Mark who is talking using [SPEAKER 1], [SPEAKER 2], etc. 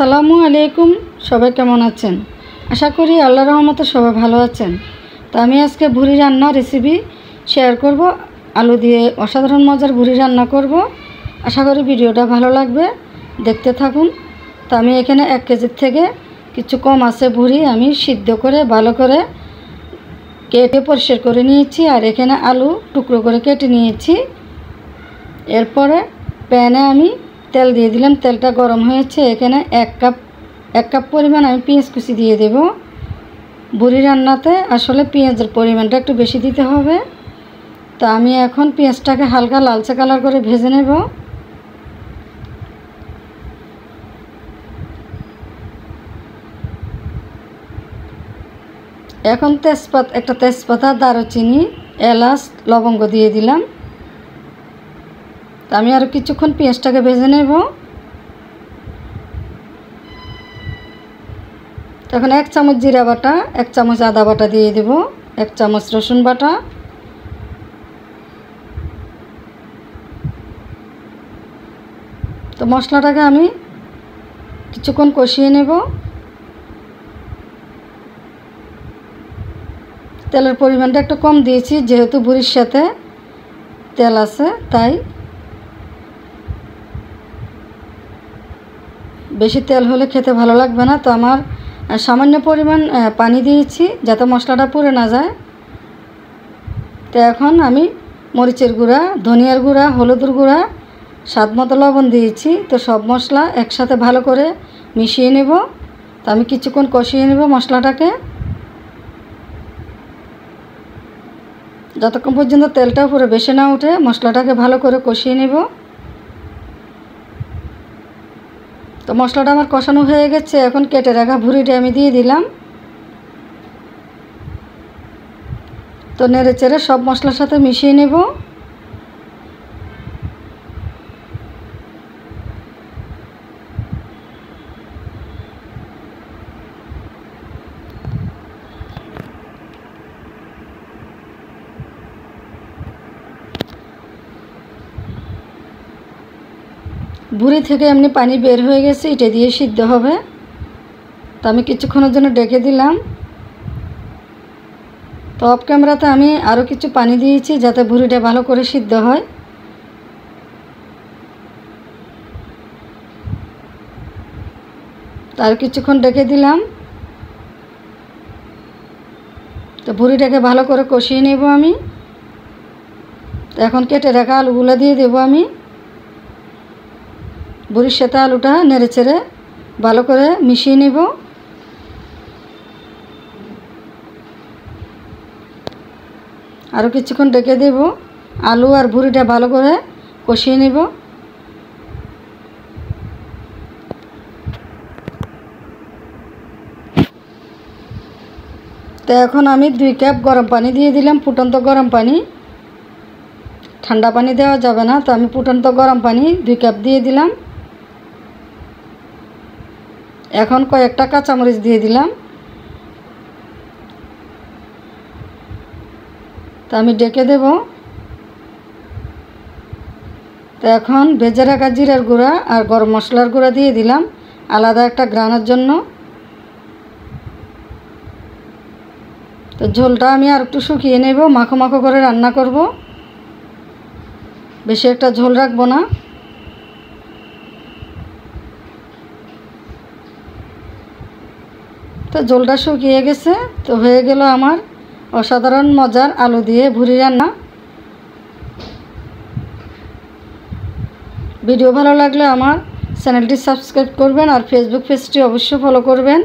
[SPEAKER 1] আসসালামু আলাইকুম। সবাই কেমন আছেন? আশা করি আল্লাহর রহমতে সবাই ভালো আছেন। তো আমি আজকে ভুড়ি রান্না রেসিপি শেয়ার করব। আলু দিয়ে অসাধারণ মজার ভুড়ি রান্না করব। আশা করি ভিডিওটা ভালো লাগবে, দেখতে থাকুন। তো আমি এখানে 1 কেজির থেকে কিছু কম আছে ভুড়ি আমি সিদ্ধ করে ভালো করে কেটে পরিষ্কার করে নিয়েছি। আর এখানে আলু টুকরো করে কেটে নিয়েছি। এরপরে প্যানে আমি তেল দিয়ে দিলাম। তেলটা গরম হয়েছে। এখানে 1 কাপ পরিমাণ আমি পেঁয়াজ কুচি দিয়ে দেব। ভুড়ি রান্নাতে আসলে পেঁয়াজের পরিমাণটা একটু বেশি দিতে হবে। তো আমি এখন পেঁয়াজটাকে হালকা লালচে কালার করে ভেজে নেব। এখন একটা তেজপাতা, দারুচিনি, এলাচ, লবঙ্গ দিয়ে দিলাম। তো আমি আরও কিছুক্ষণ পেঁয়াজটাকে ভেজে নেব। তখন 1 চামচ জিরা বাটা, 1 চামচ আদা বাটা দিয়ে দেব, 1 চামচ রসুন বাটা, তো মশলাটাকে আমি কিছুক্ষণ কষিয়ে নেব। তেলের পরিমাণটা একটু কম দিয়েছি, যেহেতু ভুড়ির সাথে তেল আছে তাই। বেশি তেল হলে খেতে ভালো লাগবে না। তো আমার সামান্য পরিমাণ পানি দিয়েছি যাতে মশলাটা পুড়ে না যায়। তো এখন আমি মরিচের গুঁড়া, ধনিয়ার গুঁড়া, হলুদের গুঁড়া, স্বাদ মতো লবণ দিয়েছি। তো সব মশলা একসাথে ভালো করে মিশিয়ে নেব। তো আমি কিছুক্ষণ কষিয়ে নেব মশলাটাকে, যতক্ষণ পর্যন্ত তেলটা পুরো বেশি না ওঠে মশলাটাকে ভালো করে কষিয়ে নেব। তো মশলাটা আমার কষানো হয়ে গেছে। এখন কেটে রাখা ভুড়িটা আমি দিয়ে দিলাম। তো নেড়ে চেড়ে সব মশলার সাথে মিশিয়ে নেব। ভুড়ি থেকে এমনি পানি বের হয়ে গেছে, এটা দিয়ে সিদ্ধ হবে। তো আমি কিছুক্ষণের জন্য ডেকে দিলাম। তো অফ ক্যামেরাতে আমি আরও কিছু পানি দিয়েছি যাতে ভুড়িটা ভালো করে সিদ্ধ হয়। তো আর কিছুক্ষণ ডেকে দিলাম। তো ভুড়িটাকে ভালো করে কষিয়ে নেব আমি। তো এখন কেটে রাখা আলুগুলো দিয়ে দেবো আমি। ভুড়ির সাথে আলুটা নেড়ে চেড়ে ভালো করে মিশিয়ে নেব। আরও কিছুক্ষণ ডেকে দেব। আলু আর ভুড়িটা ভালো করে কষিয়ে নেব। তো এখন আমি 2 কাপ গরম পানি দিয়ে দিলাম, ফুটন্ত গরম পানি। ঠান্ডা পানি দেওয়া যাবে না। তো আমি ফুটন্ত গরম পানি 2 কাপ দিয়ে দিলাম। এখন কয়েকটা কাঁচামরিচ দিয়ে দিলাম। তো আমি ডেকে দেব। তো এখন ভেজে রাখা জিরার গুঁড়া আর গরম মশলার গুঁড়া দিয়ে দিলাম আলাদা একটা ঘ্রাণের জন্য। তো ঝোলটা আমি আর একটু শুকিয়ে নেব, মাখো মাখো করে রান্না করব, বেশি একটা ঝোল রাখবো না। তো ঝোলটা শুকিয়ে গেছে। তো হয়ে গেল আমার অসাধারণ মজার আলু দিয়ে ভুড়ি রান্না। ভিডিও ভালো লাগলে আমার চ্যানেলটি সাবস্ক্রাইব করবেন আর ফেসবুক পেজটি অবশ্যই ফলো করবেন।